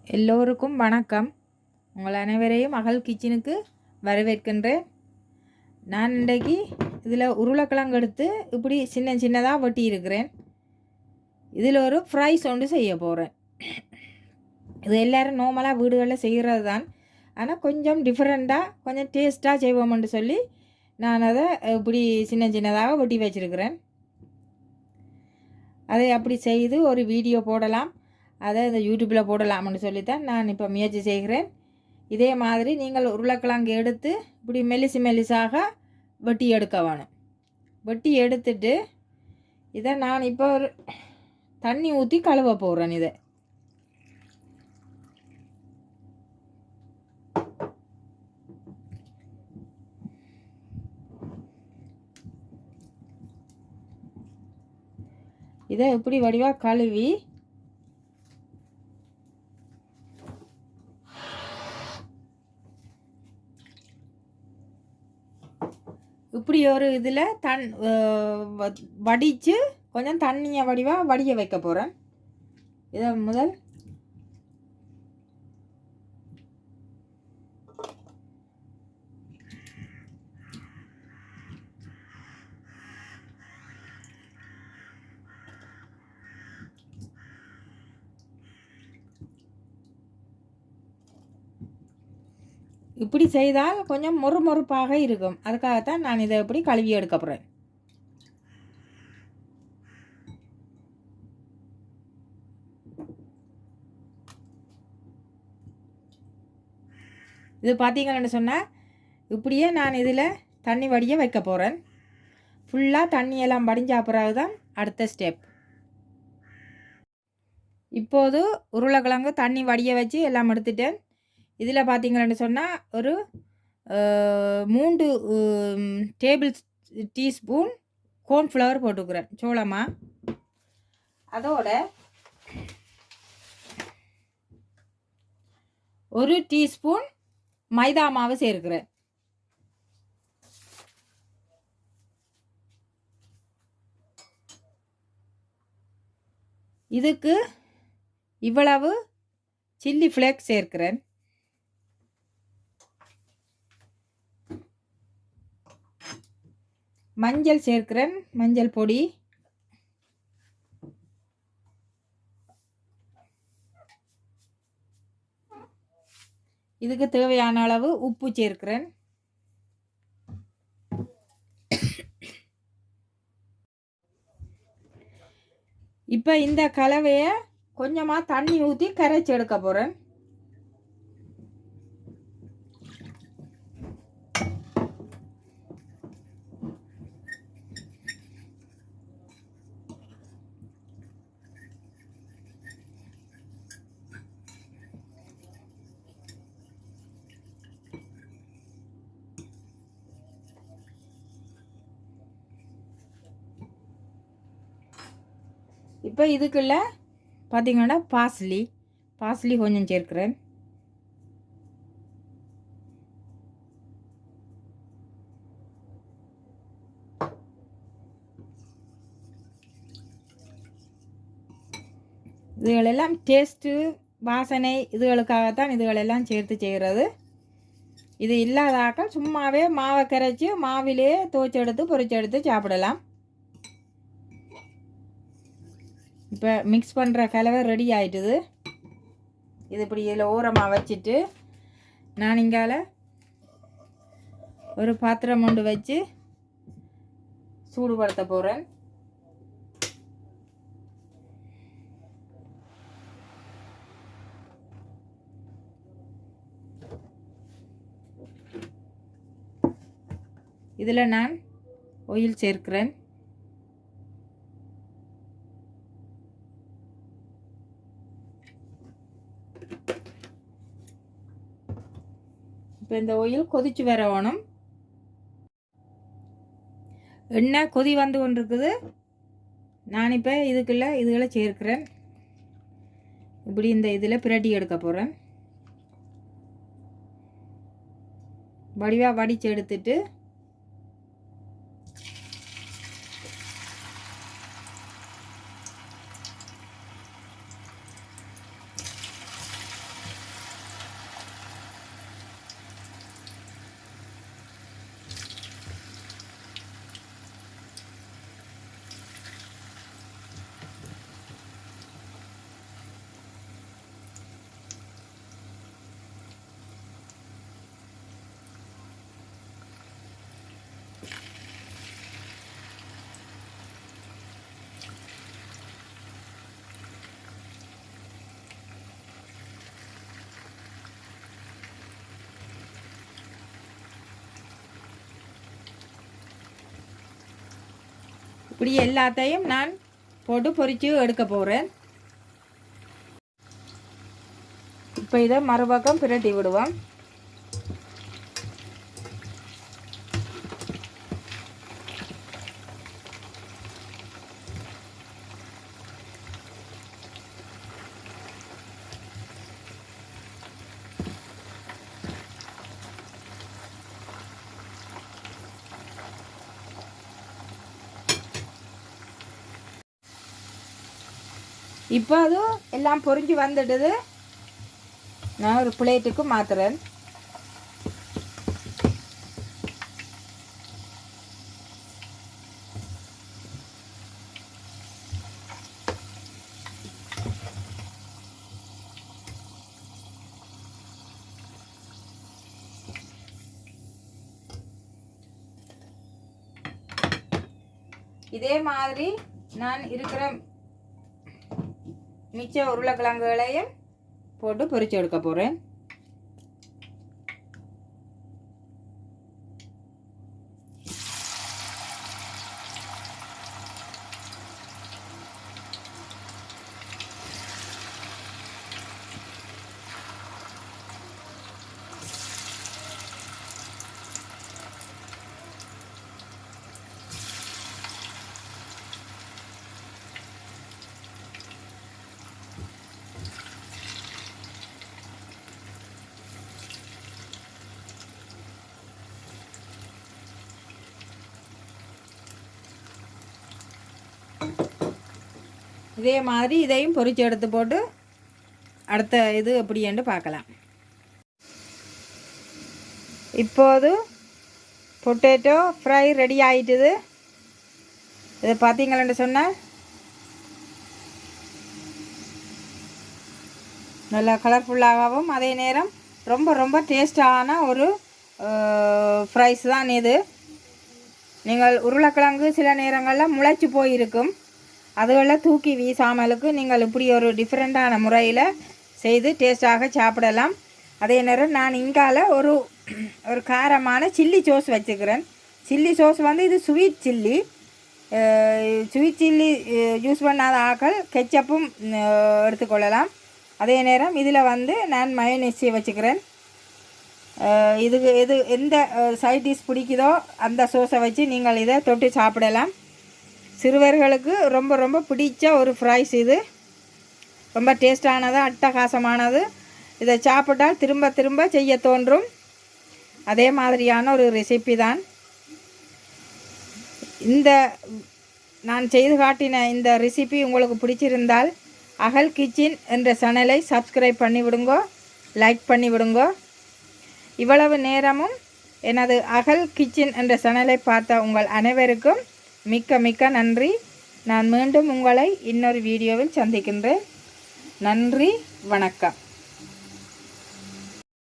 எல்லோருக்கும் வணக்கம். உங்கள் அனைவரையும் அகல் கிச்சனுக்கு வரவேற்கின்றேன். நான் இன்றைக்கு இதில் உருளைக்கிழங்கு எடுத்து இப்படி சின்ன சின்னதாக வெட்டி இருக்கிறேன். இதில் ஒரு ஃப்ரைஸ் ஒன்று செய்ய போகிறேன். இது எல்லோரும் நார்மலாக வீடுகளில் செய்கிறது தான், ஆனால் கொஞ்சம் டிஃப்ரெண்ட்டாக கொஞ்சம் டேஸ்ட்டாக செய்வோம்னு சொல்லி நான் அதை இப்படி சின்ன சின்னதாக வெட்டி வச்சுருக்கிறேன். அதை அப்படி செய்து ஒரு வீடியோ போடலாம், அதை இந்த யூடியூப்பில் போடலாம்னு சொல்லித்தான் நான் இப்போ முயற்சி செய்கிறேன். இதே மாதிரி நீங்கள் உருளைக்கிழங்கு எடுத்து இப்படி மெலிசாக வெட்டி எடுக்க வேணும். வெட்டி எடுத்துட்டு இதை நான் இப்போ ஒரு தண்ணி ஊற்றி கழுவ போகிறேன். இதை இப்படி வடிவாக கழுவி இப்படி ஒரு இதில் வடித்து கொஞ்சம் தண்ணியை வடிய வைக்க போகிறேன். இதை முதல் இப்படி செய்தால் கொஞ்சம் மொறுமொறுப்பாக இருக்கும். அதுக்காகத்தான் நான் இதை இப்படி கழுவி எடுக்க போகிறேன். இது பார்த்தீங்கன்னு சொன்னால் இப்படியே நான் இதில் தண்ணி வடிய வைக்க போகிறேன். ஃபுல்லாக தண்ணியெல்லாம் வடிஞ்ச பிறகு தான் அடுத்த ஸ்டெப். இப்போது உருளைக்கிழங்கு தண்ணி வடிய வச்சு எல்லாம் எடுத்துட்டேன். இதில் பார்த்தீங்கன்னு சொன்னால் ஒரு 3 டேபிள் டீஸ்பூன் கோர்ன்ஃப்ளவர் போட்டுக்கிறேன், சோளமா. அதோட 1 டீஸ்பூன் மைதா மாவு சேர்க்கிறேன். இதுக்கு இவ்வளவு சில்லி ஃப்ளேக்ஸ் சேர்க்கிறேன். மஞ்சள் சேர்க்கிறேன், மஞ்சள் பொடி. இதுக்கு தேவையான அளவு உப்பு சேர்க்கிறேன். இப்போ இந்த கலவையை கொஞ்சமாக தண்ணி ஊற்றி கரைச்சி எடுக்க போகிறேன். இப்போ இதுக்குள்ள பார்த்தீங்கன்னா பாஸ்லி கொஞ்சம் சேர்க்கிறேன். இதுகளெல்லாம் டேஸ்ட்டு வாசனை இதுகளுக்காகத்தான் இதுகளெல்லாம் சேர்த்து செய்கிறது. இது இல்லாதாக்கள் சும்மாவே மாவை கரைச்சி மாவிலே துவைச்செடுத்து பொரிச்செடுத்து சாப்பிடலாம். இப்போ மிக்ஸ் பண்ணுற கலவை ரெடி ஆகிட்டுது. இது இப்படி இதில் ஓரமாக வச்சுட்டு நான் இங்கால ஒரு பாத்திரம் கொண்டு வச்சு சூடுபடுத்த போகிறேன். இதில் நான் ஆயில் சேர்க்கிறேன். இப்போ இந்த ஆயில் கொதிச்சு வரணும். எண்ணெய் கொதி வந்து கொண்டிருக்குது. நான் இப்போ இதுகளை சேர்க்கிறேன். இப்படி இந்த இதில் பிரட்டி எடுக்க போகிறேன். வடிவாக வடித்து எடுத்துட்டு இப்படி எல்லாத்தையும் நான் போட்டு பொரித்து எடுக்க போகிறேன். இப்போ இதை மறுபக்கம் பிரட்டி விடுவோம். இப்போ அது எல்லாம் பொரிஞ்சு வந்துடுது. நான் ஒரு பிளேட்டுக்கு மாற்றுறேன். இதே மாதிரி நான் இருக்கிற மிச்ச உருளைக்கிழங்குகளையும் போட்டு பொரிச்சு எடுக்க போகிறேன். இதே மாதிரி இதையும் பொரிச்சு எடுத்து போட்டு அடுத்த இது எப்படின்னு பார்க்கலாம். இப்போது பொட்டேட்டோ ஃப்ரை ரெடி ஆகிட்டுது. இதை பார்த்தீங்களேன்னு சொன்னால் நல்லா கலர்ஃபுல்லாகவும் அதே நேரம் ரொம்ப ரொம்ப டேஸ்டான ஒரு ஃப்ரைஸ் தான் இது. நீங்கள் உருளைக்கிழங்கு சில நேரங்களில் முளைச்சி போயிருக்கும், அதுகளில் தூக்கி வீசாமலுக்கு நீங்கள் இப்படி ஒரு டிஃப்ரெண்ட்டான முறையில் செய்து டேஸ்ட்டாக சாப்பிடலாம். அதே நேரம் நான் இங்கால ஒரு காரமான சில்லி சோஸ் வச்சுக்கிறேன். சில்லி சோஸ் வந்து இது sweet chilli. Sweet chilli use பண்ணாத ஆக்கள் கெச்சப்பும் எடுத்துக்கொள்ளலாம். அதே நேரம் இதில் வந்து நான் மயோனீஸ் வச்சுக்கிறேன். இது எந்த சைட் டிஷ் பிடிக்குதோ அந்த சோஸை வச்சு நீங்கள் இதை தொட்டு சாப்பிடலாம். சிறுவர்களுக்கு ரொம்ப ரொம்ப பிடிச்ச ஒரு ஃப்ரைஸ் இது. ரொம்ப டேஸ்டானது, அட்டகாசமானது. இதை சாப்பிட்டால் திரும்ப திரும்ப செய்ய தோன்றும். அதே மாதிரியான ஒரு ரெசிபி தான். இந்த நான் செய்து காட்டின இந்த ரெசிபி உங்களுக்கு பிடிச்சிருந்தால் அகல் கிச்சன் என்ற சேனலை சப்ஸ்கிரைப் பண்ணி விடுங்கோ, லைக் பண்ணி விடுங்கோ. இவ்வளவு நேரமும் எனது அகல் கிச்சன் என்ற சேனலை பார்த்த உங்கள் அனைவருக்கும் மிக்க மிக்க நன்றி. நான் மீண்டும் உங்களை இன்னொரு வீடியோவில் சந்திக்கின்றேன். நன்றி, வணக்கம்.